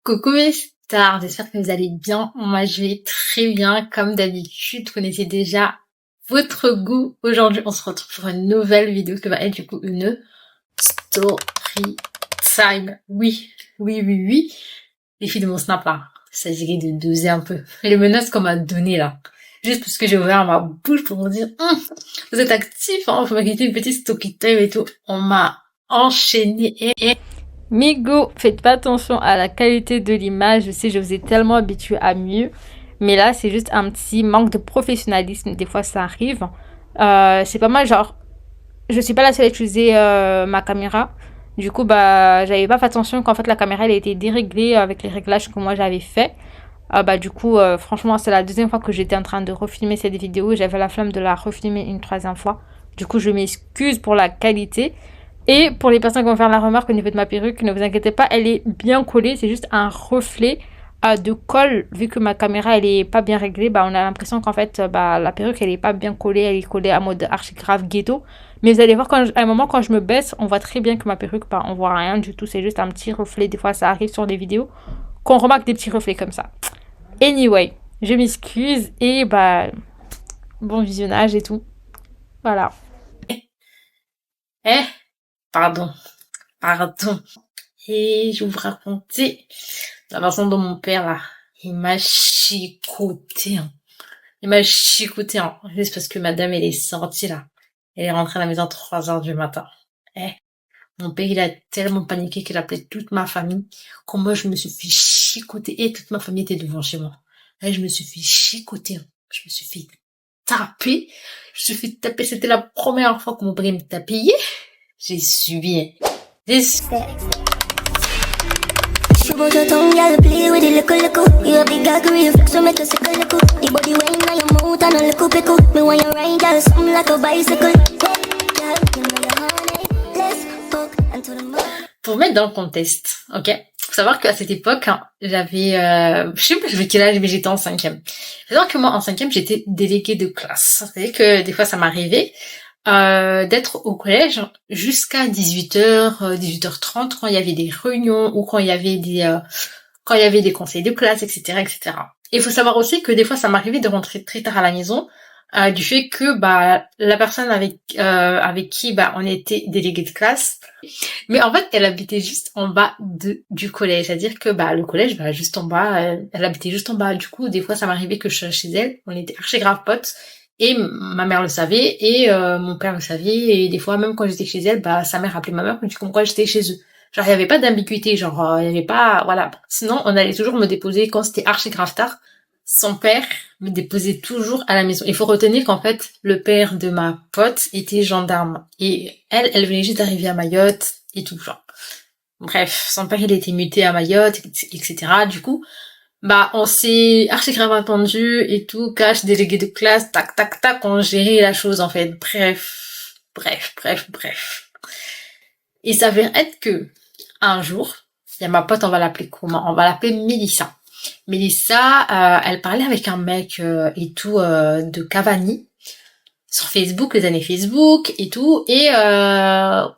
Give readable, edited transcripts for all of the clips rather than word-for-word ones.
Coucou mes stars, j'espère que vous allez bien. Moi je vais très bien, comme d'habitude. Vous connaissez déjà votre goût. Aujourd'hui on se retrouve pour une nouvelle vidéo qui va être du coup une story time. Oui. Les filles de mon snap là, ça s'agirait de doser un peu. Et les menaces qu'on m'a données là, juste parce que j'ai ouvert ma bouche pour vous dire vous êtes actifs, hein, faut m'inquiéter une petite story time et tout. On m'a enchaîné et Migo, faites pas attention à la qualité de l'image. Je sais, je vous ai tellement habitué à mieux. Mais là, c'est juste un petit manque de professionnalisme. Des fois, ça arrive. C'est pas mal, genre, je suis pas la seule à utiliser ma caméra. Du coup, j'avais pas fait attention qu'en fait, la caméra, elle a été déréglée avec les réglages que moi, j'avais fait. Du coup, franchement, c'est la deuxième fois que j'étais en train de refilmer cette vidéo. J'avais la flemme de la refilmer une troisième fois. Du coup, je m'excuse pour la qualité. Et pour les personnes qui vont faire la remarque au niveau de ma perruque, ne vous inquiétez pas, elle est bien collée. C'est juste un reflet de colle. Vu que ma caméra, elle est pas bien réglée, on a l'impression qu'en fait, la perruque, elle est pas bien collée. Elle est collée à mode archi grave ghetto. Mais vous allez voir, à un moment, quand je me baisse, on voit très bien que ma perruque, on voit rien du tout. C'est juste un petit reflet. Des fois, ça arrive sur des vidéos qu'on remarque des petits reflets comme ça. Anyway, je m'excuse et bon visionnage et tout. Voilà. Pardon. Et je vais vous raconter la façon dont mon père, là, il m'a chicoté. Juste parce que madame, elle est sortie, là. Elle est rentrée à la maison à 3 heures du matin. Mon père, il a tellement paniqué qu'il appelait toute ma famille. Quand moi, je me suis fait chicoter. Et toute ma famille était devant chez moi. Et je me suis fait chicoter. Je me suis fait taper. C'était la première fois que mon père me tapait. J'ai subi. Pour mettre dans le contexte, ok? Faut savoir qu'à cette époque, j'avais, je sais pas quel âge, mais j'étais en 5e. Faut savoir que moi, en 5e, j'étais déléguée de classe. C'est-à-dire que des fois, ça m'arrivait d'être au collège jusqu'à 18h, 18h30 quand il y avait des réunions ou quand il y avait des conseils de classe, etc., etc. Et il faut savoir aussi que des fois, ça m'arrivait de rentrer très tard à la maison du fait que la personne avec qui on était délégué de classe, mais en fait elle habitait juste en bas du collège, c'est-à-dire que le collège juste en bas, elle habitait juste en bas. Du coup des fois ça m'arrivait que je sois chez elle, on était archi grave potes et ma mère le savait et mon père le savait, et des fois même quand j'étais chez elle, sa mère appelait ma mère pour dire comme quoi j'étais chez eux. Genre il y avait pas d'ambiguïté, genre il y avait pas, voilà. Sinon on allait toujours me déposer quand c'était archi grave tard. Son père me déposait toujours à la maison. Il faut retenir qu'en fait, le père de ma pote était gendarme. Et elle venait juste d'arriver à Mayotte et tout, genre. Bref, son père, il était muté à Mayotte, etc. Du coup, on s'est archi grave entendu et tout, cash, délégué de classe, tac, on gérait la chose, en fait. Bref. Et ça veut être que, un jour, il y a ma pote, on va l'appeler comment? On va l'appeler Mélissa. Mélissa, elle parlait avec un mec et tout de Cavani sur Facebook, les années Facebook et tout. Et un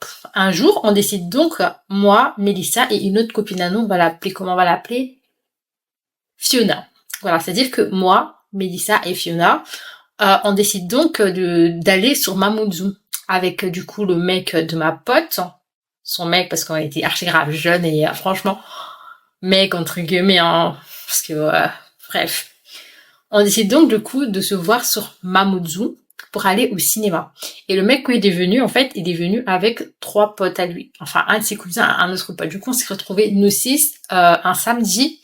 jour, on décide donc, moi, Mélissa et une autre copine à nous, on va l'appeler Fiona. Voilà, c'est-à-dire que moi, Mélissa et Fiona, on décide donc d'aller sur Mamoudzou avec du coup le mec de ma pote, son mec, parce qu'on était archi grave jeune et franchement, mec entre guillemets, parce que bref. On décide donc du coup de se voir sur Mamoudzou pour aller au cinéma. Et le mec, quand il est venu, en fait, il est venu avec 3 potes à lui. Enfin, un de ses cousins, un autre pote. Du coup, on s'est retrouvés, nous 6, un samedi.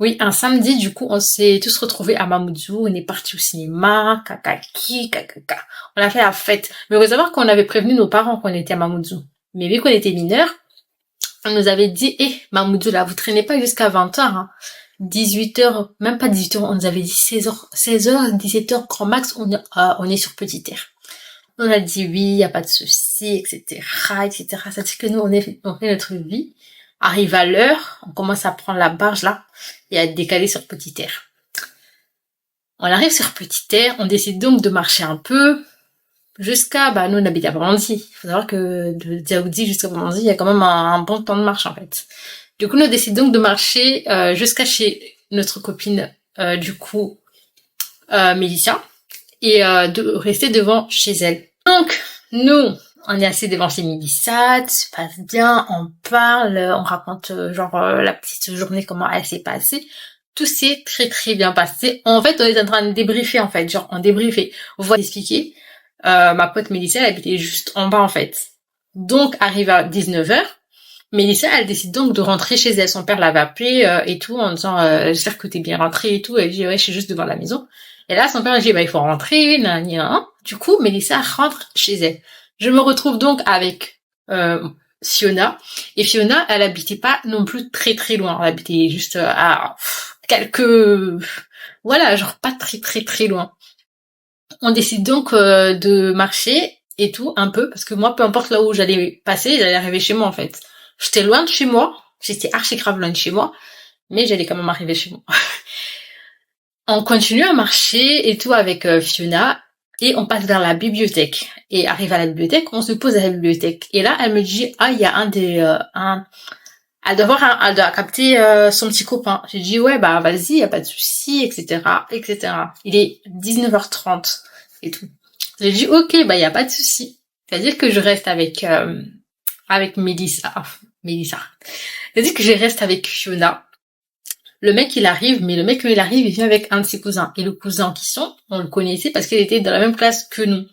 Oui, un samedi, du coup, on s'est tous retrouvés à Mamoudzou. On est partis au cinéma, kakaki. On a fait la fête. Mais il faut savoir qu'on avait prévenu nos parents qu'on était à Mamoudzou. Mais vu qu'on était mineurs, on nous avait dit, Mamoudzou, là, vous traînez pas jusqu'à 20h, hein. 18h, même pas 18h, on nous avait dit 16h, 17h, grand max, on est sur Petite Terre. On a dit oui, y a pas de souci, etc. Ça dit que nous, on fait notre vie. Arrive à l'heure, on commence à prendre la barge, là, et à décaler sur Petite Terre. On arrive sur Petite Terre, on décide donc de marcher un peu, jusqu'à, nous on habite à Bandzy. Il faut savoir que de Dzaoudzi jusqu'à Bandzy, il y a quand même un bon temps de marche, en fait. Du coup, nous décidons donc de marcher jusqu'à chez notre copine, Mélissa, et de rester devant chez elle. Donc, nous, on est assis devant chez Mélissa, tout se passe bien, on parle, on raconte la petite journée, comment elle s'est passée. Tout s'est très très bien passé. En fait, on est en train de débriefer, en fait, on débriefait. On va expliquer. Ma pote Mélissa, elle habitait juste en bas, en fait. Donc, arrive à 19h, Mélissa, elle décide donc de rentrer chez elle. Son père l'avait appelée et tout, en disant j'espère que t'es bien rentrée et tout. Elle dit ouais, je suis juste devant la maison. Et là, son père dit bah il faut rentrer, nan. Du coup, Mélissa rentre chez elle. Je me retrouve donc avec Fiona. Et Fiona, elle habitait pas non plus très très loin. Elle habitait juste à pas très très très loin. On décide donc de marcher et tout un peu parce que moi, peu importe là où j'allais passer, j'allais arriver chez moi en fait. J'étais loin de chez moi, j'étais archi grave loin de chez moi, mais j'allais quand même arriver chez moi. On continue à marcher et tout avec Fiona, et on passe vers la bibliothèque. Et arrive à la bibliothèque, on se pose à la bibliothèque. Et là, elle me dit, il y a elle doit capter son petit copain. J'ai dit, ouais, bah vas-y, y a pas de souci, etc., etc. Il est 19h30 et tout. J'ai dit, ok, bah y a pas de souci. C'est-à-dire que je reste avec Mélissa. C'est-à-dire que je reste avec Fiona. Le mec, il arrive, il vient avec un de ses cousins. Et le cousin en question, on le connaissait parce qu'il était dans la même classe que nous.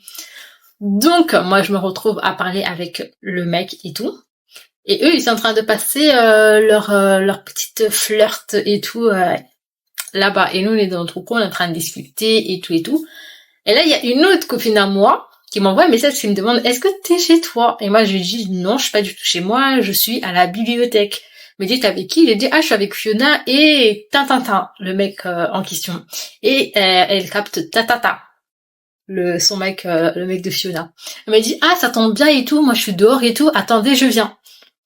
Donc, moi, je me retrouve à parler avec le mec et tout. Et eux, ils sont en train de passer leur petite flirt et tout là-bas. Et nous, on est dans notre coin, on est en train de discuter et tout et tout. Et là, il y a une autre copine à moi qui m'envoie un message qui me demande est-ce que t'es chez toi? Et moi, je lui dis non, je suis pas du tout chez moi, je suis à la bibliothèque. Elle me dit t'es avec qui? J'ai dit je suis avec Fiona et le mec en question. Et elle capte le mec de Fiona. Elle me dit ça tombe bien et tout, moi je suis dehors et tout, attendez, je viens.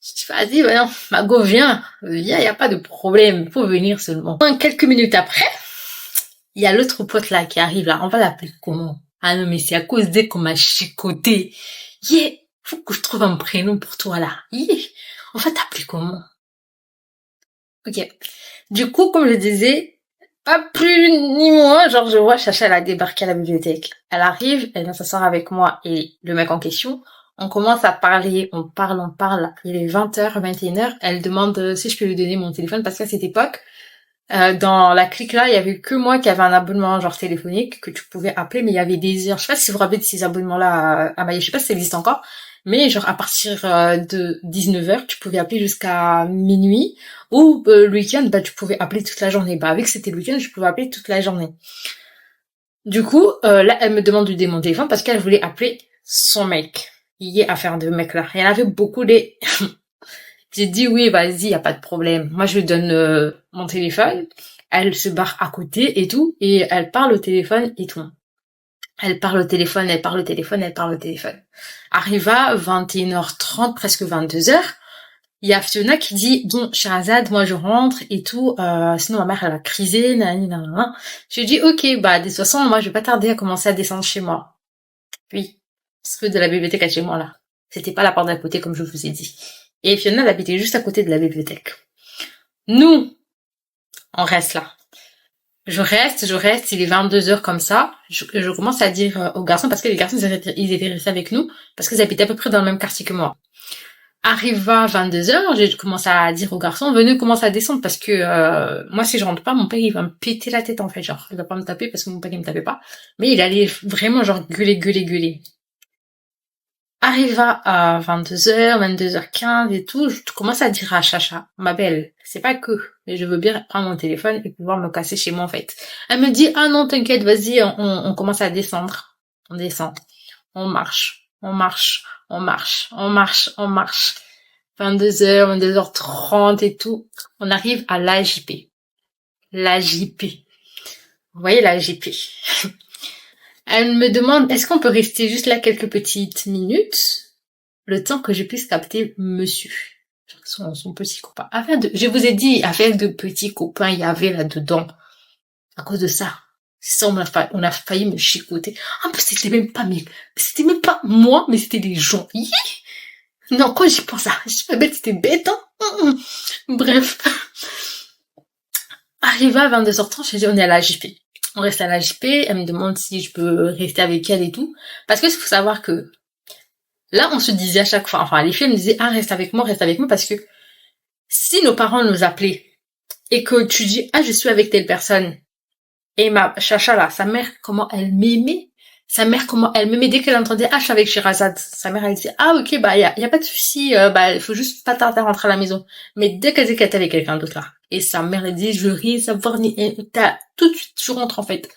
Je dis vas-y, non, Mago, viens, y a pas de problème, faut venir seulement. Quelques minutes après, il y a l'autre pote là qui arrive là, on va l'appeler comment? Ah non, mais c'est à cause d'elle qu'on m'a chicoté. Faut que je trouve un prénom pour toi là. On va t'appeler comment? Ok. Du coup, comme je disais, pas plus ni moins, je vois Chacha, elle a débarqué à la bibliothèque. Elle arrive, elle vient s'asseoir avec moi et le mec en question. On commence à parler, on parle. Il est 20h, 21h. Elle demande si je peux lui donner mon téléphone parce qu'à cette époque, dans la clique là, il y avait que moi qui avait un abonnement téléphonique que tu pouvais appeler, mais il y avait des heures. Je sais pas si vous vous rappelez de ces abonnements là à Maïs, je sais pas si ça existe encore, mais à partir de 19h, tu pouvais appeler jusqu'à minuit, ou le week-end, tu pouvais appeler toute la journée. Avec que c'était le week-end, je pouvais appeler toute la journée. Du coup, là, elle me demande de donner mon téléphone parce qu'elle voulait appeler son mec. Il y a affaire de mec là. Il y en avait beaucoup des... J'ai dit oui, vas-y, y a pas de problème. Moi, je lui donne mon téléphone. Elle se barre à côté et tout, et elle parle au téléphone et tout. Elle parle au téléphone. Arriva 21h30, presque 22h. Il y a Fiona qui dit bon, Sherazade, moi je rentre et tout. Sinon ma mère elle va criser. Nanana. Je lui dis ok, de toute façon moi je vais pas tarder à commencer à descendre chez moi. Puis parce que de la bibliothèque à chez moi là, c'était pas la porte d'à côté comme je vous ai dit. Et Fiona elle habitait juste à côté de la bibliothèque. Nous, on reste là. Je reste, il est 22h comme ça. Je commence à dire aux garçons, parce que les garçons ils étaient restés avec nous, parce qu'ils habitaient à peu près dans le même quartier que moi. Arriva 22h, j'ai commencé à dire aux garçons, venez commencer à descendre, parce que moi si je rentre pas, mon père il va me péter la tête en fait, il va pas me taper parce que mon père il me tapait pas, mais il allait vraiment gueuler. Arriva à 22h, 22h15 et tout, je commence à dire à Chacha, ma belle, c'est pas que, mais je veux bien prendre mon téléphone et pouvoir me casser chez moi en fait. Elle me dit, ah non, t'inquiète, vas-y, on commence à descendre. On descend. On marche. 22h, 22h30 et tout. On arrive à l'AJP. Vous voyez l'AJP. Elle me demande, est-ce qu'on peut rester juste là quelques petites minutes, le temps que je puisse capter monsieur, son petit copain. Je vous ai dit, affaire de petits copains, il y avait là-dedans. À cause de ça. Ça, on a failli me chicoter. En plus, c'était même pas moi, mais c'était les gens. Non, quand j'y pense, je suis pas bête, c'était bête, hein. Bref. Arrivé à 22h30, je dis on est à la JP. On reste à la JP, elle me demande si je peux rester avec elle et tout. Parce que il faut savoir que là, on se disait à chaque fois, enfin les filles me disaient ah reste avec moi, parce que si nos parents nous appelaient et que tu dis ah je suis avec telle personne, et ma chacha là, sa mère comment elle m'aimait, dès qu'elle entendait ah je suis avec Shirazad, sa mère elle disait ah ok bah y a pas de souci, bah il faut juste pas tarder à rentrer à la maison. Mais dès qu'elle disait qu'elle était avec quelqu'un d'autre là, et sa mère elle dit je veux rien savoir ni t'as tout de suite tu rentres en fait.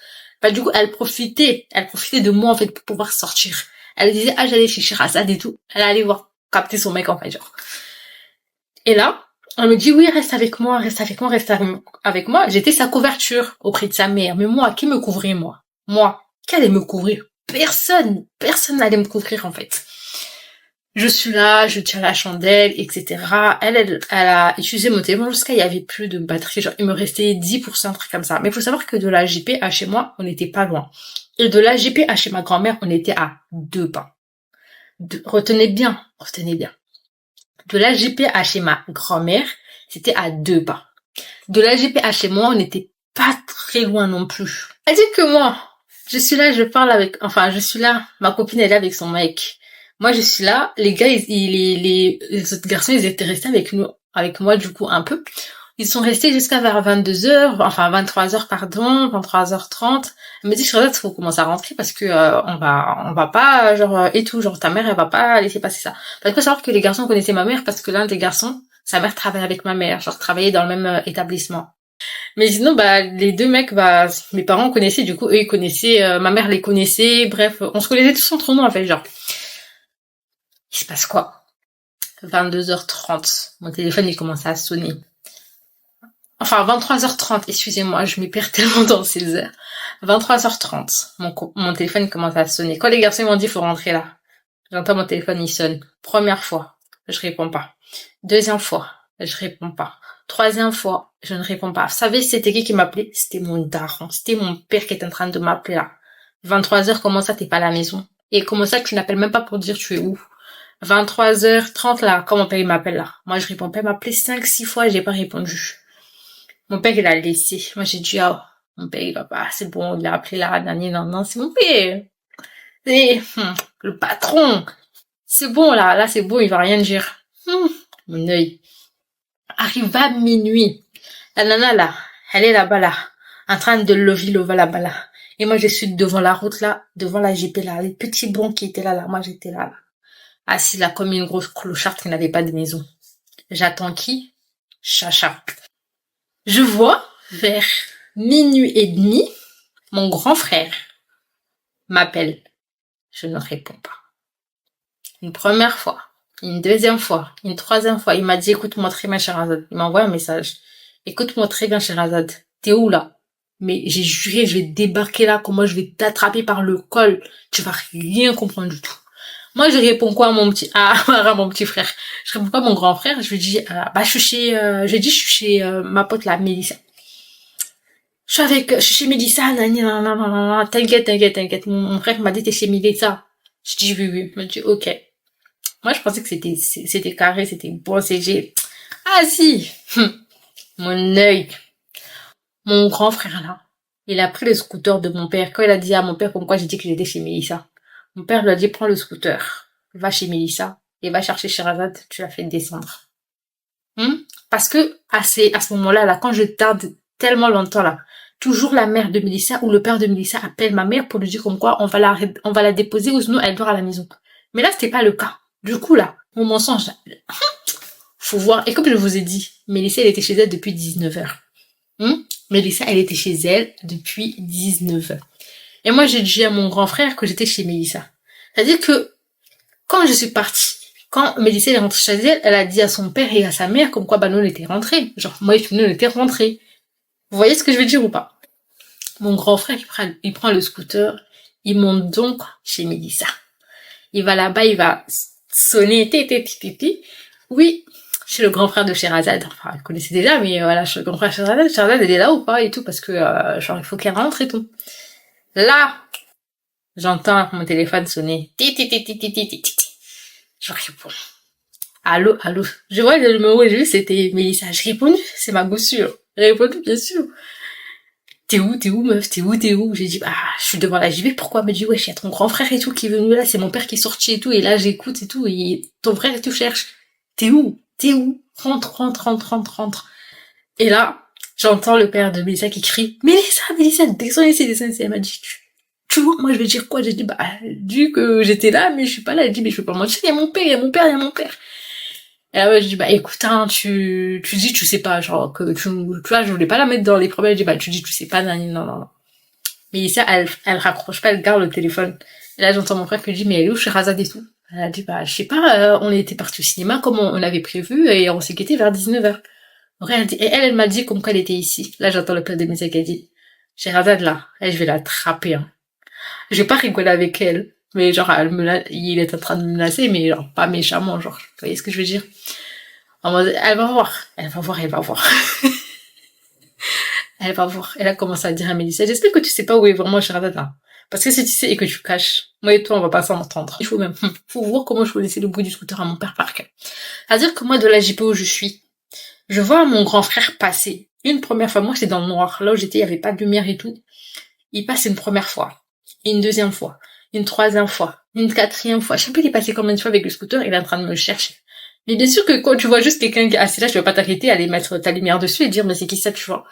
Bah du coup elle profitait de moi en fait pour pouvoir sortir. Elle disait ah j'allais chez Shirazad et tout, elle allait voir capter son mec en fait genre. Et là elle me dit oui reste avec moi. J'étais sa couverture auprès de sa mère. Mais moi, qui me couvrait moi, qui allait me couvrir? Personne n'allait me couvrir en fait. Je suis là, je tiens la chandelle, etc. Elle a utilisé mon téléphone jusqu'à il y avait plus de batterie. Genre il me restait 10%, un truc comme ça. Mais il faut savoir que de la JP à chez moi, on n'était pas loin. Et de la JP à chez ma grand-mère, on était à 2 pas. Retenez bien. De la JP à chez ma grand-mère, c'était à 2 pas. De la JP à chez moi, on n'était pas très loin non plus. Elle dit que moi, je suis là, ma copine elle est avec son mec. Moi je suis là, les gars, les autres garçons, ils étaient restés avec moi du coup un peu. Ils sont restés jusqu'à vers 22h, enfin 23h pardon, 23h30. Elle me dit Charlotte, faut commencer à rentrer parce que on va pas et tout, genre ta mère elle va pas laisser passer ça. Parce qu'il faut savoir que les garçons connaissaient ma mère parce que l'un des garçons, sa mère travaillait avec ma mère, genre travaillait dans le même établissement. Mais sinon bah les deux mecs mes parents connaissaient, du coup eux ils connaissaient, ma mère les connaissait, bref, on se connaissait tous entre nous en fait genre. Il se passe quoi? 22h30, mon téléphone il commence à sonner. Enfin, 23h30, excusez-moi, je m'y perds tellement dans ces heures. 23h30, mon téléphone commence à sonner. Quand les garçons m'ont dit faut rentrer là, j'entends mon téléphone, il sonne. Première fois, je réponds pas. Deuxième fois, je réponds pas. Troisième fois, je ne réponds pas. Vous savez, c'était qui m'appelait? C'était mon daron. C'était mon père qui était en train de m'appeler là. 23h, comment ça t'es pas à la maison? Et comment ça tu n'appelles même pas pour dire tu es où? 23h30 là, quand mon père il m'appelle là. Moi je réponds pas, il m'a appelé 5-6 fois, j'ai pas répondu. Mon père, il a laissé. Moi, j'ai dit, mon père, il va pas, c'est bon, il a appelé la dernière, non, c'est mon père. C'est, le patron. C'est bon, là, c'est bon, il va rien dire. Mon œil. Arrive à minuit. La nana, là, elle est là-bas, là, en train de lever là-bas, là. Et moi, je suis devant la route, là, devant la JP, là, les petits bons qui étaient là, moi, j'étais là. Assis là, comme une grosse clocharde qui n'avait pas de maison. J'attends qui? Chacha. Je vois, vers minuit et demi, mon grand frère m'appelle. Je ne réponds pas. Une première fois, une deuxième fois, une troisième fois, il m'a dit, écoute-moi très bien, Sherazade. Il m'a envoyé un message. Écoute-moi très bien, Sherazade. T'es où, là? Mais j'ai juré, je vais débarquer là, comment je vais t'attraper par le col. Tu vas rien comprendre du tout. Moi, je réponds quoi à mon petit frère? Je réponds quoi à mon grand frère? Je lui dis, je suis chez ma pote, là, Mélissa. Je suis chez Mélissa, t'inquiète. Mon frère m'a dit, t'es chez Mélissa. Je dis, oui. Il m'a dit, ok. Moi, je pensais que c'était carré, c'était bon, ah, si! Mon œil. Mon grand frère, là, il a pris le scooter de mon père. Quand il a dit à mon père pourquoi j'ai dit que j'étais chez Mélissa, mon père lui a dit, prends le scooter, va chez Mélissa, et va chercher Sherazade, tu l'as fait descendre. Parce que, à ce moment-là, là, quand je tarde tellement longtemps, là, toujours la mère de Mélissa ou le père de Mélissa appelle ma mère pour lui dire comme quoi on va la déposer ou sinon elle dort à la maison. Mais là, c'était pas le cas. Du coup, là, mon mensonge, là, faut voir. Et comme je vous ai dit, Mélissa, elle était chez elle depuis 19h. Mélissa, elle était chez elle depuis 19h. Et moi, j'ai dit à mon grand frère que j'étais chez Mélissa. C'est-à-dire que, quand je suis partie, quand Mélissa est rentrée chez elle, elle a dit à son père et à sa mère comme quoi, nous, on était rentrés. Genre, moi et tout, nous, on était rentrés. Vous voyez ce que je veux dire ou pas? Mon grand frère, il prend le scooter, il monte donc chez Mélissa. Il va là-bas, il va sonner, oui, chez le grand frère de Sherazade. Enfin, il connaissait déjà, mais voilà, chez le grand frère de Sherazade. Sherazade, elle est là ou pas et tout, parce que, il faut qu'elle rentre et tout. Là, j'entends mon téléphone sonner. Je réponds. Allô, allô. Je vois le numéro, j'ai vu, c'était Mélissa. J'ai répondu, c'est ma gossure. J'ai répondu, bien sûr. T'es où, meuf? T'es où? J'ai dit, bah, je suis devant la JV. Pourquoi? Elle me dit, wesh, y a ton grand frère et tout qui est venu là. C'est mon père qui est sorti et tout. Et là, j'écoute et tout. Et ton frère et tout cherche. T'es où? T'es où? Rentre, rentre, rentre, rentre, rentre. Et là, j'entends le père de Mélissa qui crie, Mélissa, descends ici, descends ici. Elle m'a dit, tu vois, moi, je vais dire quoi? J'ai dit, bah, dis que j'étais là, mais je suis pas là. Elle dit, mais je peux pas mentir. Il y a mon père, il y a mon père, il y a mon père. Et là, ouais, je dis, bah, écoute, hein, tu dis, tu sais pas, genre, que tu vois, je voulais pas la mettre dans les problèmes. Je dis, bah, tu dis, tu sais pas, non, non, non. Mais ici, elle raccroche pas, elle garde le téléphone. Et là, j'entends mon frère qui dit, mais elle est où Sherazade et tout? Elle a dit, bah, je sais pas, on était parti au cinéma comme on avait prévu et on s'est quitté vers 19h. Donc, elle m'a dit comme quoi elle était ici. Là, j'entends le père de Mélissa qui a dit, Sherazade là, je vais l'attraper, hein. Je vais pas rigoler avec elle. Mais genre, il est en train de me menacer, mais genre, pas méchamment, genre. Vous voyez ce que je veux dire? En mode, elle va voir. Elle va voir, elle va voir. Elle va voir. Elle a commencé à dire à Mélissa, j'espère que tu sais pas où est vraiment Sherazade là. Parce que si tu sais et que tu caches, moi et toi, on va pas s'entendre. Il faut même, faut voir comment je peux laisser le bruit du scooter à mon père par cœur. C'est-à-dire que moi, de la JP où je suis, je vois mon grand frère passer. Une première fois, moi, c'est dans le noir. Là où j'étais, il y avait pas de lumière et tout. Il passe une première fois. Une deuxième fois. Une troisième fois. Une quatrième fois. Je sais plus il est passé combien de fois avec le scooter, il est en train de me chercher. Mais bien sûr que quand tu vois juste quelqu'un qui est assis là, tu vas pas t'arrêter, aller mettre ta lumière dessus et dire, mais c'est qui ça, tu vois?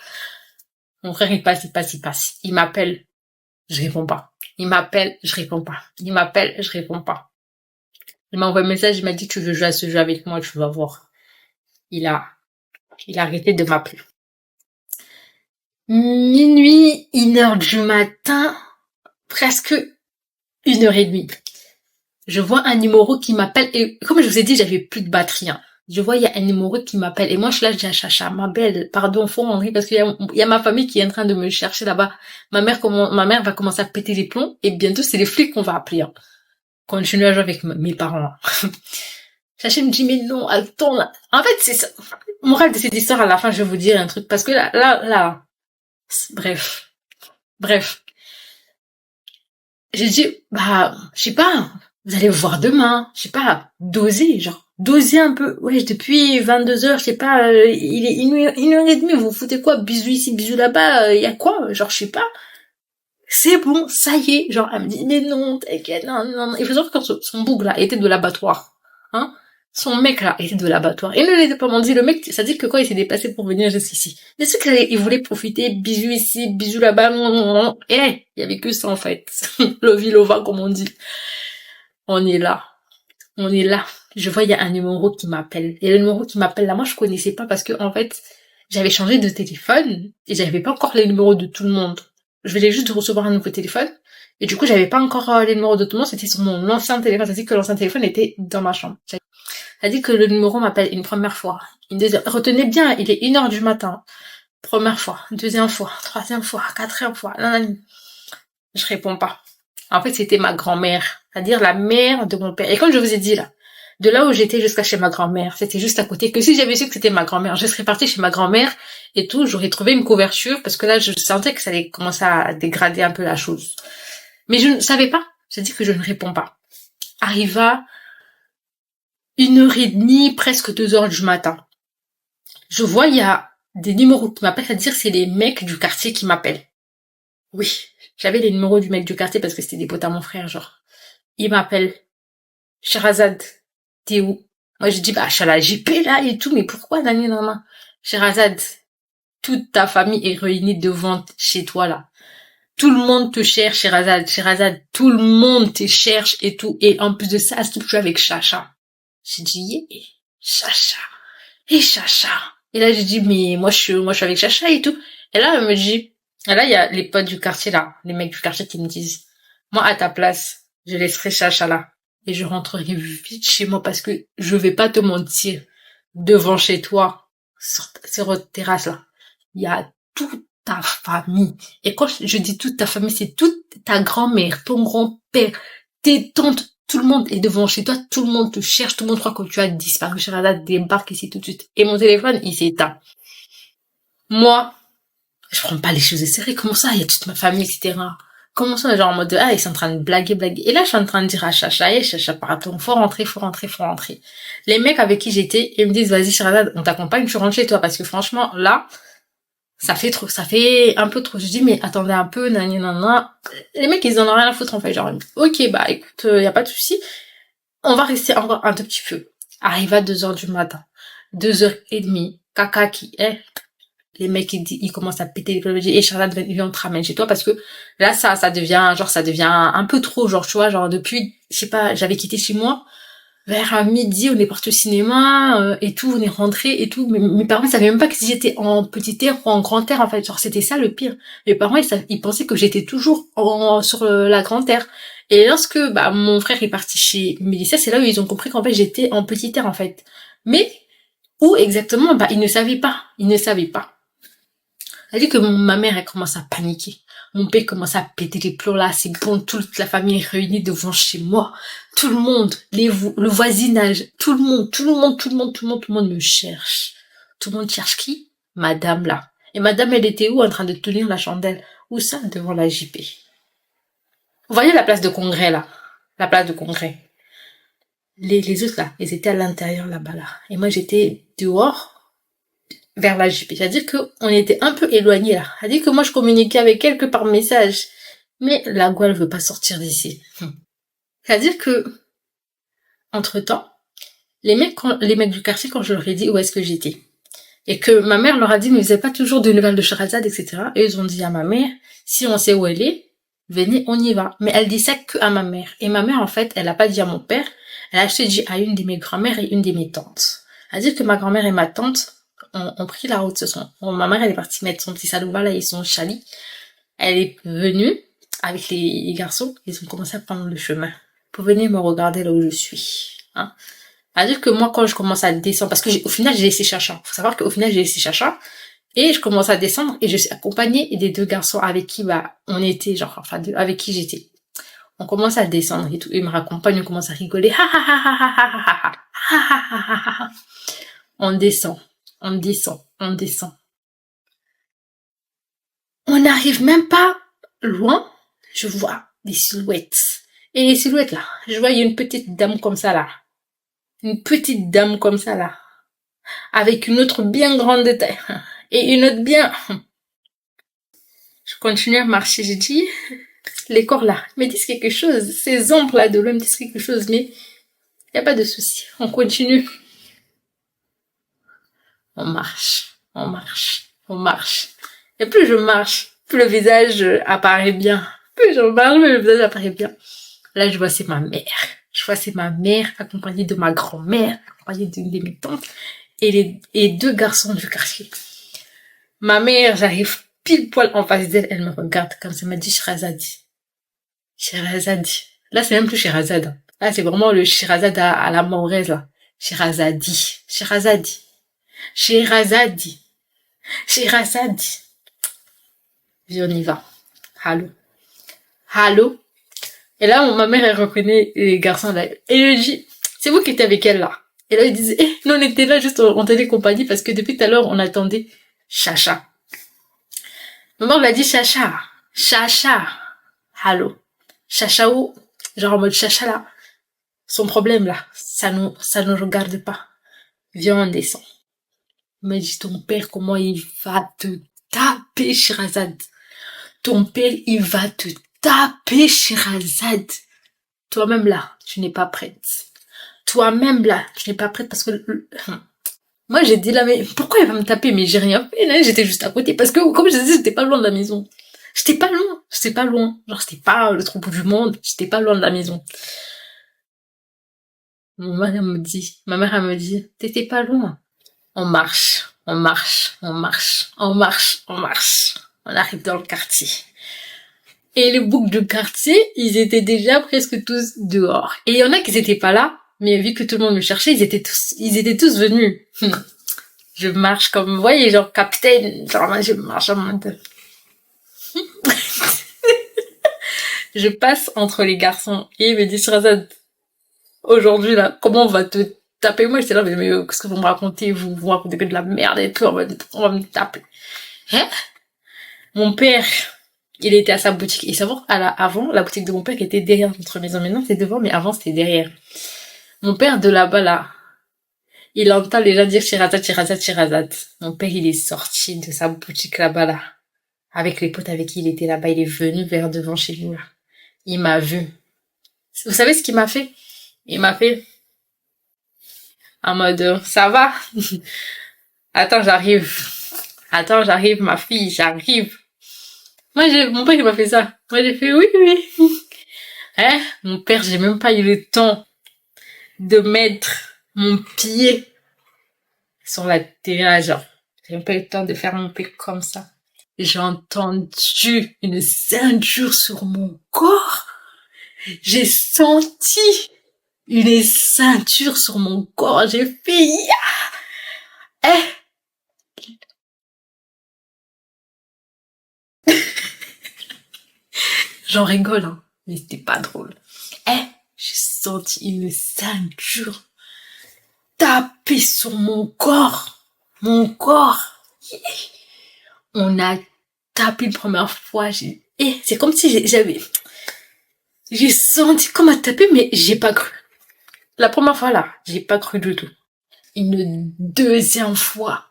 Mon frère, il passe, il passe, il passe. Il m'appelle, je réponds pas. Il m'appelle, je réponds pas. Il m'appelle, je réponds pas. Il m'a envoyé un message, il m'a dit, tu veux jouer à ce jeu avec moi, tu vas voir. Il a arrêté de m'appeler. Minuit, 1h du matin, presque 1h30. Je vois un numéro qui m'appelle et comme je vous ai dit, j'avais plus de batterie, hein. Je vois, il y a un numéro qui m'appelle et moi je suis là, je dis à Chacha, ma belle, pardon, faut rentrer parce qu'il y a ma famille qui est en train de me chercher là-bas. Ma mère va commencer à péter les plombs et bientôt c'est les flics qu'on va appeler, hein. Continue à jouer avec mes parents. Chacha me dit, mais non, attends, là. En fait, c'est ça. Morale de cette histoire, à la fin, je vais vous dire un truc parce que là, bref. J'ai dit, bah, je sais pas, vous allez vous voir demain, je sais pas, doser un peu. Ouais, depuis 22h, je sais pas, il est 1h30, vous vous foutez quoi? Bisous ici, bisous là-bas, y a quoi? Genre, je sais pas. C'est bon, ça y est. Genre, elle me dit, mais non, t'inquiète, non, non, non. Il faut savoir que son boug, là, était de l'abattoir. Hein? Son mec, là, était de l'abattoir. Il ne l'était pas dit, le mec, ça dit que quoi, il s'est déplacé pour venir jusqu'ici. Mais c'est qu'il voulait profiter, bisous ici, bisous là-bas, non, non, non. Il y avait que ça, en fait. Lovilova, comme on dit. On est là. On est là. Je vois, il y a un numéro qui m'appelle. Et le numéro qui m'appelle, là, moi, je connaissais pas parce que, en fait, j'avais changé de téléphone et j'avais pas encore les numéros de tout le monde. Je venais juste de recevoir un nouveau téléphone. Et du coup, j'avais pas encore les numéros de tout le monde. C'était sur mon ancien téléphone. Ça dit que l'ancien téléphone était dans ma chambre. Ça dit que le numéro m'appelle une première fois. Une deuxième. Retenez bien, il est 1h du matin. Première fois. Deuxième fois. Troisième fois. Quatrième fois. Je réponds pas. En fait, c'était ma grand-mère. C'est-à-dire la mère de mon père. Et comme je vous ai dit là, de là où j'étais jusqu'à chez ma grand-mère, c'était juste à côté. Que si j'avais su que c'était ma grand-mère, je serais partie chez ma grand-mère et tout, j'aurais trouvé une couverture parce que là, je sentais que ça allait commencer à dégrader un peu la chose. Mais je ne savais pas. J'ai dit que je ne réponds pas. Arriva 1h30, presque 2h du matin. Je vois, il y a des numéros qui m'appellent, c'est-à-dire c'est les mecs du quartier qui m'appellent. Oui, j'avais les numéros du mec du quartier parce que c'était des potes à mon frère, genre. Il m'appelle. Sherazade, t'es où? Moi, je dis, bah, je suis à la JP, là, et tout, mais pourquoi, Dani, non? Sherazade, toute ta famille est réunie devant chez toi, là. Tout le monde te cherche, Sherazade, tout le monde te cherche et tout. Et en plus de ça, elle se trouve avec Chacha. J'ai dit, yeah, Chacha. Et Chacha. Et là, j'ai dit, mais moi, je suis avec Chacha et tout. Et là, elle me dit, et là, il y a les potes du quartier, là, les mecs du quartier qui me disent, moi, à ta place, je laisserai Chacha là. Et je rentrerai vite chez moi parce que je vais pas te mentir. Devant chez toi, sur votre terrasse là, il y a toute ta famille. Et quand je dis toute ta famille, c'est toute ta grand-mère, ton grand-père, tes tantes, tout le monde est devant chez toi, tout le monde te cherche, tout le monde croit que tu as disparu. Sherazade débarque ici tout de suite. Et mon téléphone, il s'éteint. Moi, je prends pas les choses sérieuses. Comment ça, il y a toute ma famille, etc. commençons genre en mode de, ah, ils sont en train de blaguer. Et là, je suis en train de dire à Chacha, et Chacha, pardon, faut rentrer. Les mecs avec qui j'étais, ils me disent, vas-y, Sherazade, on t'accompagne, tu rentres chez toi, parce que franchement, là, ça fait un peu trop. Je dis, mais attendez un peu, nanana. Les mecs, ils en ont rien à foutre, en fait. Genre, ok, bah, écoute, y a pas de souci. On va rester encore un tout petit peu. Arrive à 2h du matin. 2h30. Caca qui est. Les mecs, ils commencent à péter les plombs. Et Charlotte, viens, on te ramène chez toi parce que là, ça devient un peu trop, genre, tu vois, genre, depuis, je sais pas, j'avais quitté chez moi. Vers midi, on est parti au cinéma, et tout, on est rentré et tout. Mais mes parents, ils savaient même pas que si j'étais en petit air ou en grand air, en fait. Genre, c'était ça le pire. Mes parents, ils pensaient que j'étais toujours sur la grande air. Et lorsque, bah, mon frère est parti chez Mélissa, c'est là où ils ont compris qu'en fait, j'étais en petit air, en fait. Mais, où exactement, bah, ils ne savaient pas. Elle dit que ma mère, elle commence à paniquer. Mon père commence à péter les plombs là, c'est bon, toute la famille est réunie devant chez moi. Tout le monde, le voisinage, tout le monde me cherche. Tout le monde cherche qui? Madame là. Et madame, elle était où en train de tenir la chandelle? Où ça? Devant la JP. Vous voyez la place de congrès là? La place de congrès. Les autres là, ils étaient à l'intérieur là-bas là. Et moi j'étais dehors vers la JP. C'est-à-dire qu'on était un peu éloignés là. C'est-à-dire que moi je communiquais avec elle que par message. Mais la Gouale veut pas sortir d'ici. C'est-à-dire que, entre-temps, les mecs du quartier, quand je leur ai dit où est-ce que j'étais, et que ma mère leur a dit, mais vous n'avez pas toujours de nouvelles de Sherazade, etc. Et ils ont dit à ma mère, si on sait où elle est, venez, on y va. Mais elle dit ça que à ma mère. Et ma mère, en fait, elle a pas dit à mon père, elle a acheté dit à une de mes grand-mères et une de mes tantes. C'est-à-dire que ma grand-mère et ma tante ont pris la route ce soir. Bon, ma mère, elle est partie mettre son petit salouba là et son chali. Elle est venue avec les garçons, ils ont commencé à prendre le chemin pour venir me regarder là où je suis. Hein. C'est-à-dire que moi, quand je commence à descendre, parce que au final, j'ai laissé Chacha. Faut savoir qu'au final, j'ai laissé Chacha. Et je commence à descendre et je suis accompagnée des 2 garçons avec qui, bah, on était, genre, enfin, avec qui j'étais. On commence à descendre et tout. Ils me raccompagnent, on commence à rigoler. Ha ha ha ha ha ha ha ha ha ha ha ha. On descend. On n'arrive même pas loin. Je vois des silhouettes. Et les silhouettes là, je vois il y a une petite dame comme ça là. Avec une autre bien grande de taille. Et une autre bien. Je continue à marcher, j'ai dit, les corps là, me disent quelque chose. Ces ombres là de l'homme me disent quelque chose, mais y a pas de souci. On continue. On marche. Et plus je marche, plus le visage apparaît bien. Plus je marche, plus le visage apparaît bien. Là, je vois c'est ma mère. Accompagnée de ma grand-mère, accompagnée d'une de mes tantes et 2 garçons du quartier. Ma mère, j'arrive pile poil en face d'elle, elle me regarde comme ça, elle m'a dit Sherazade. Là, c'est même plus Sherazade. Là, c'est vraiment le Sherazade à la mauraise, là. Sherazade. Viens, on y va. Allô. Et là, ma mère, elle reconnaît les garçons là. Et elle dit, c'est vous qui étiez avec elle là. Et là, ils disent, nous, on était là juste, on tenait compagnie parce que depuis tout à l'heure, on attendait Chacha. Maman l'a dit Chacha. Allô. Chacha où? Genre en mode Chacha là. Son problème là, ça nous regarde pas. Viens, on descend. Mais dit ton père, comment il va te taper, Sherazade. Ton père, il va te taper, Sherazade. Toi-même là, tu n'es pas prête. Parce que moi j'ai dit là, mais pourquoi il va me taper? Mais j'ai rien fait là, j'étais juste à côté parce que comme je disais, j'étais pas loin de la maison. J'étais pas loin. Genre c'était pas le trou du monde, j'étais pas loin de la maison. Ma mère me dit, t'étais pas loin. On marche. On arrive dans le quartier. Et les boucs du quartier, ils étaient déjà presque tous dehors. Et il y en a qui étaient pas là, mais vu que tout le monde me cherchait, ils étaient tous venus. Je marche comme, vous voyez, genre capitaine, genre je marche en mode. Je passe entre les garçons et ils me disent, Sherazade, aujourd'hui là, comment on va te taper? Moi j'étais là, mais qu'est-ce que vous me racontez? Vous me racontez que de la merde et tout, on va me taper. Hein? Mon père, Il était à sa boutique. Et savoir, avant, la boutique de mon père était derrière notre maison. Maintenant, c'est devant, mais avant, c'était derrière. Mon père de là-bas, là, il entend les gens dire Chirazade, Chirazade, Chirazade. Mon père, il est sorti de sa boutique là-bas, là. Avec les potes avec qui il était là-bas. Il est venu vers devant chez nous, là. Il m'a vu. Vous savez ce qu'il m'a fait? Il m'a fait en mode, ça va? Attends, j'arrive. Attends, j'arrive, ma fille, j'arrive. Mon père, il m'a fait ça. Moi, j'ai fait oui, oui. Hein? Mon père, j'ai même pas eu le temps de mettre mon pied sur la terre, genre. J'ai même pas eu le temps de faire mon pied comme ça. J'ai entendu une ceinture sur mon corps. J'ai senti une ceinture sur mon corps. J'ai fait, eh! J'en rigole, hein. Mais c'était pas drôle. J'ai senti une ceinture taper sur mon corps. Mon corps. On a tapé une première fois. C'est comme si j'ai senti qu'on m'a tapé, mais j'ai pas cru. La première fois, là, j'ai pas cru du tout. Une deuxième fois,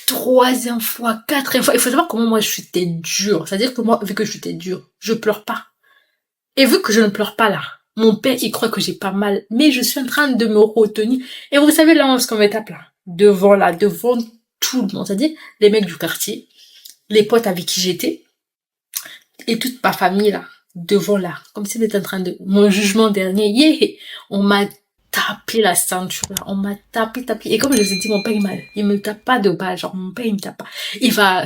troisième fois, quatrième fois. Il faut savoir comment moi je suis tête dure. C'est-à-dire que moi, vu que je suis tête dure, je pleure pas. Et vu que je ne pleure pas là, mon père, il croit que j'ai pas mal, mais je suis en train de me retenir. Et vous savez là, ce qu'on me tape là, devant tout le monde, c'est-à-dire les mecs du quartier, les potes avec qui j'étais, et toute ma famille là, devant là, comme si c'était en train de, mon jugement dernier, on m'a tapé la ceinture là, on m'a tapé. Et comme je vous ai dit, mon père, il me tape pas de bas, genre, mon père, il me tape pas.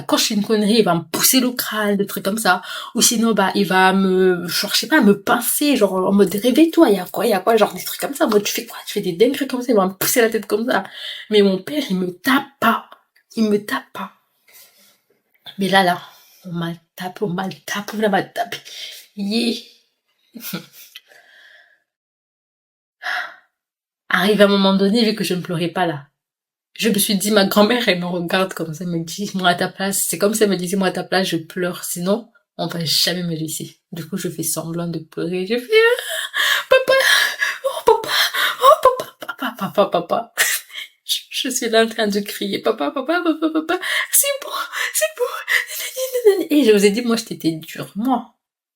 Quand je fais une connerie, il va me pousser le crâne, des trucs comme ça. Ou sinon, il va genre, je sais pas, me pincer, genre, en mode, réveille-toi, il y a quoi, genre, des trucs comme ça. Moi, tu fais quoi? Tu fais des dingueries comme ça, il va me pousser la tête comme ça. Mais mon père, il me tape pas. Mais là, on m'a tapé. Yeah. Arrive à un moment donné, vu que je ne pleurais pas là, je me suis dit, ma grand-mère, elle me regarde comme ça, elle me dit, moi à ta place, c'est comme si elle me disait, moi à ta place, je pleure, sinon, on va jamais me laisser. Du coup, je fais semblant de pleurer, je fais, papa, oh papa. Je suis là en train de crier, papa, c'est bon. Et je vous ai dit, moi, j'étais dure,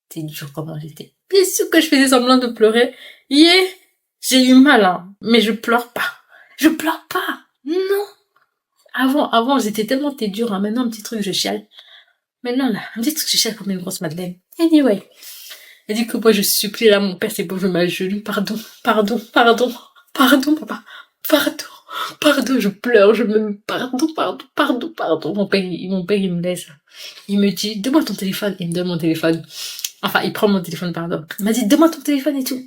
t'es dure comment j'étais. Bien sûr que je faisais semblant de pleurer. J'ai eu mal, hein, mais je pleure pas. Non. Avant, j'étais tellement dure, hein. Maintenant, un petit truc, je chiale. Maintenant, là, un petit truc, je chiale comme une grosse madeleine. Anyway. Et du coup, moi, je supplie là, mon père, c'est bon, je m'agenouille. Pardon, papa. Pardon, je pleure, pardon. Mon père, il me laisse. Il me dit, donne-moi ton téléphone. Il me donne mon téléphone. Enfin, il prend mon téléphone, pardon. Il m'a dit, donne-moi ton téléphone et tout.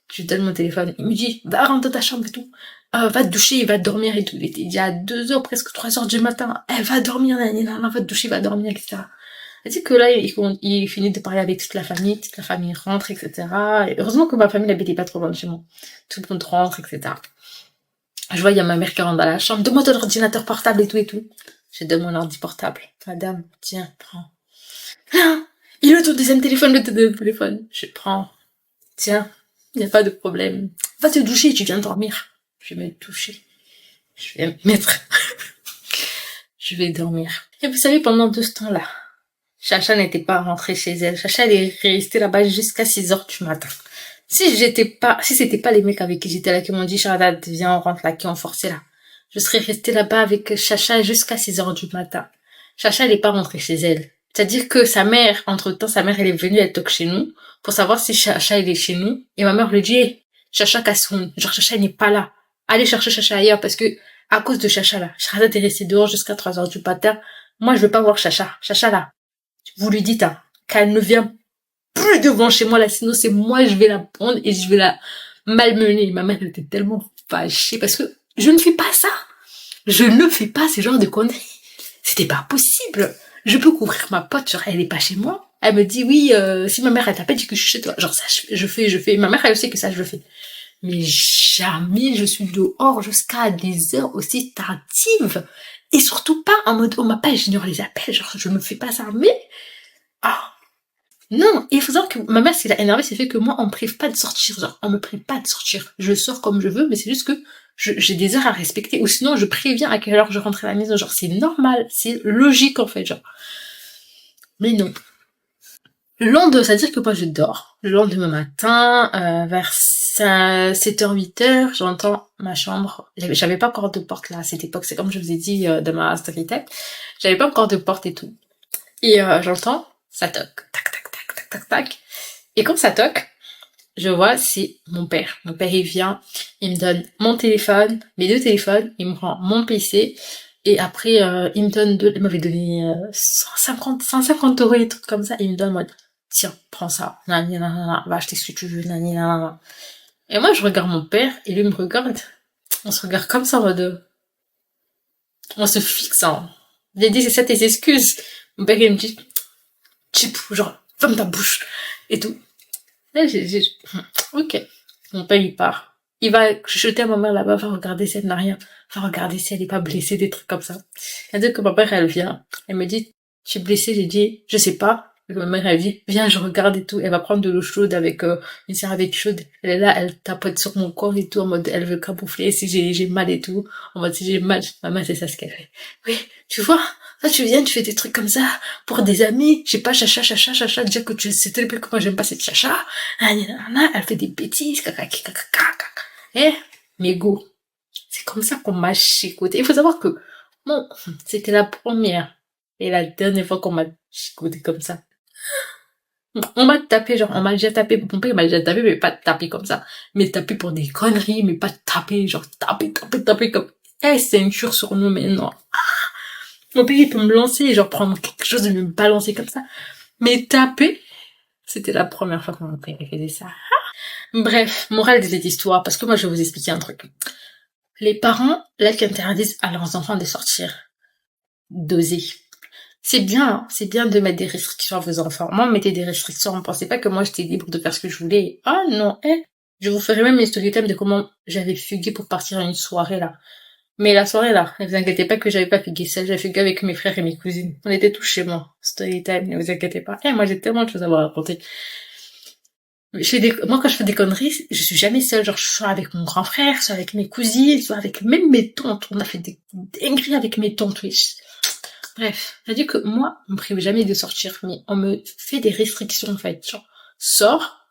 Je lui donne mon téléphone. Il me dit, va rentrer dans ta chambre et tout. Va te doucher, va dormir et tout. Il était déjà 2h, presque 3h du matin. Elle va dormir, va te doucher, va dormir, etc. Elle dit que là, il finit de parler avec toute la famille rentre, etc. Et heureusement que ma famille n'habitait pas trop loin de chez moi. Tout le monde rentre, etc. Je vois, il y a ma mère qui rentre dans la chambre. Donne-moi ton ordinateur portable et tout. Je donne mon ordi portable. Madame, tiens, prends. Il est ton deuxième téléphone. Je prends. Tiens, il n'y a pas de problème. Va te doucher, tu viens dormir. Je vais me doucher. Je vais me mettre. Je vais dormir. Et vous savez, pendant tout ce temps-là, Chacha n'était pas rentrée chez elle. Chacha, elle est restée là-bas jusqu'à 6h du matin. Si c'était pas les mecs avec qui j'étais là qui m'ont dit, Charlotte, viens, on rentre là, qui ont forcé là. Je serais restée là-bas avec Chacha jusqu'à 6h du matin. Chacha, elle est pas rentrée chez elle. C'est-à-dire que sa mère, entre-temps, elle est venue, elle toque chez nous, pour savoir si Chacha, il est chez nous. Et ma mère lui dit, hey, Chacha Kassoun, genre Chacha, il n'est pas là. Allez chercher Chacha ailleurs, parce que, à cause de Chacha là, Charlotte est restée dehors jusqu'à 3h du matin. Moi, je veux pas voir Chacha. Chacha là, vous lui dites, hein, qu'elle ne vient plus devant chez moi là, sinon c'est moi, je vais la prendre et je vais la malmener. Ma mère était tellement fâchée parce que je ne fais pas ça. Je ne fais pas ce genre de conneries. C'était pas possible. Je peux couvrir ma pote, genre elle est pas chez moi. Elle me dit oui, si ma mère elle t'appelle, dis que je suis chez toi. Genre ça, je fais. Ma mère elle sait que ça je le fais. Mais jamais je suis dehors jusqu'à des heures aussi tardives. Et surtout pas en mode, oh ma page, j'ignore les appels, genre je me fais pas ça. Mais, Non, il faut savoir que ma mère, ce qui l'a énervé, c'est fait que moi, on me prive pas de sortir. Genre, on me prive pas de sortir. Je sors comme je veux, mais c'est juste que j'ai des heures à respecter. Ou sinon, je préviens à quelle heure je rentre à la maison. Genre, c'est normal. C'est logique, en fait, genre. Mais non. Le lendemain, c'est-à-dire que moi, je dors. Le lendemain matin, vers 7h, 8h, j'entends ma chambre. J'avais pas encore de porte, là, à cette époque. C'est comme je vous ai dit dans ma story time. J'avais pas encore de porte et tout. Et j'entends, ça toque. Tac, tac, tac, tac, tac, tac. Et quand ça toque, je vois, c'est mon père. Mon père, il vient, il me donne mon téléphone, mes 2 téléphones, il me rend mon PC, et après, il me donne il m'avait donné 150 euros, et trucs comme ça, et il me donne, moi, tiens, prends ça, nani, nanana, va acheter ce que tu veux, nani, nanana. Et moi, je regarde mon père, et lui me regarde, on se regarde comme ça, en mode, on se fixe, hein. J'ai dit, c'est ça tes excuses. Mon père, il me dit, chip, genre, ferme ta bouche, et tout. Là, ok. Mon père, il part. Il va jeter à ma mère là-bas, va regarder si elle n'a rien. Va regarder si elle est pas blessée, des trucs comme ça. Et dès que ma mère, elle vient, elle me dit, tu es blessée? J'ai dit, je sais pas. Et ma mère, elle dit, viens, je regarde et tout. Elle va prendre de l'eau chaude avec une serviette chaude. Elle est là, elle tapote sur mon corps et tout, en mode, elle veut camoufler si j'ai mal et tout. En mode, si j'ai mal, ma mère, c'est ça ce qu'elle fait. Oui, tu vois, là, tu viens, tu fais des trucs comme ça pour des amis. J'ai pas chacha, chacha, chacha, déjà que tu sais très bien que moi, j'aime pas cette chacha. Elle fait des bêtises, caca, caca, caca. Eh, mes goûts. C'est comme ça qu'on m'a chicoté. Il faut savoir que, bon, c'était la première et la dernière fois qu'on m'a chicoté comme ça. On m'a tapé, genre, on m'a déjà tapé, mon père m'a déjà tapé, mais pas tapé comme ça. Mais tapé pour des conneries, mais pas tapé, genre, tapé comme, eh, ceinture sur nous, mais non. Mon père, il peut me lancer, genre, prendre quelque chose et me balancer comme ça. Mais taper, c'était la première fois que mon père faisait ça. Bref, morale de cette histoire, parce que moi, je vais vous expliquer un truc. Les parents, là, qui interdisent à leurs enfants de sortir, d'oser. C'est bien de mettre des restrictions à vos enfants. Moi, mettez des restrictions. Ne pensez pas que moi, j'étais libre de faire ce que je voulais. Ah non, je vous ferai même une story time de comment j'avais fugué pour partir à une soirée, là. Mais la soirée, là, ne vous inquiétez pas que j'avais pas fugué seule. J'avais fugué avec mes frères et mes cousines. On était tous chez moi. Story time, ne vous inquiétez pas. Moi, j'ai tellement de choses à vous raconter. Moi, quand je fais des conneries, je suis jamais seule. Genre, je suis soit avec mon grand frère, soit avec mes cousines, soit avec même mes tantes. On a fait des dingueries avec mes tantes, oui. Bref, j'ai dit que moi, on me prive jamais de sortir, mais on me fait des restrictions, en fait. Genre, sors,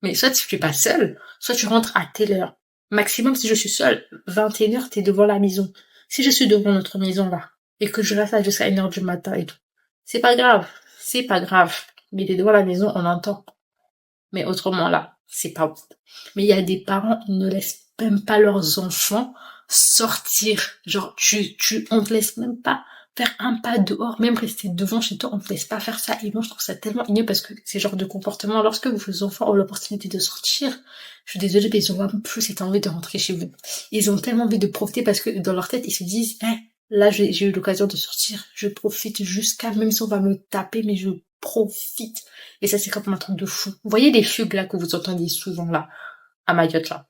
mais soit tu fais pas seule, soit tu rentres à telle heure. Maximum, si je suis seule, 21h, t'es devant la maison. Si je suis devant notre maison, là, et que je reste là jusqu'à 1h du matin et tout, c'est pas grave. C'est pas grave. Mais t'es devant la maison, on entend. Mais autrement, là, c'est pas bon. Mais il y a des parents, ils ne laissent même pas leurs enfants sortir. Genre, on te laisse même pas faire un pas dehors, même rester devant chez toi, on te laisse pas faire ça. Et moi, je trouve ça tellement ignoble parce que ces genres de comportement, lorsque vos enfants ont l'opportunité de sortir, je suis désolée, mais ils ont même plus cette envie de rentrer chez vous. Ils ont tellement envie de profiter parce que dans leur tête, ils se disent, là, j'ai eu l'occasion de sortir, je profite jusqu'à, même si on va me taper, mais je profite. Et ça, c'est comme un truc de fou. Vous voyez les fugues, là, que vous entendez souvent, là, à Mayotte, là.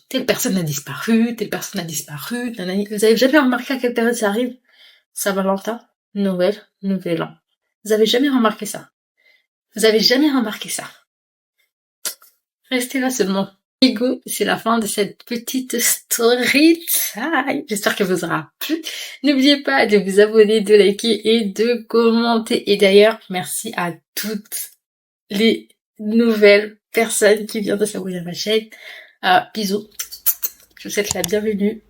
Telle personne a disparu, telle personne a disparu, nanani. Vous avez jamais remarqué à quelle période ça arrive? Saint-Valentin, Noël, Nouvel An. Vous avez jamais remarqué ça? Vous avez jamais remarqué ça? Restez là seulement. Ego, c'est la fin de cette petite story time. J'espère que vous aura plu. N'oubliez pas de vous abonner, de liker et de commenter. Et d'ailleurs, merci à toutes les nouvelles personnes qui viennent de s'abonner à ma chaîne. Bisous. Je vous souhaite la bienvenue.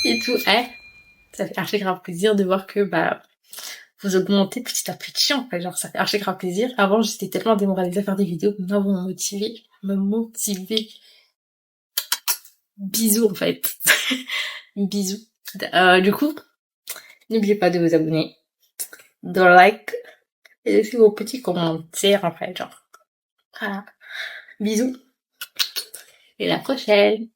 Et tout, ça fait archi grave plaisir de voir que, vous augmentez petit à petit, en fait. Genre, ça fait archi grave plaisir. Avant, j'étais tellement démoralisée à faire des vidéos. Maintenant, vous me motivez. Bisous, en fait. Bisous. Du coup, n'oubliez pas de vous abonner, de like, et laisser vos petits commentaires, en fait, genre. Voilà. Bisous. Et à la prochaine.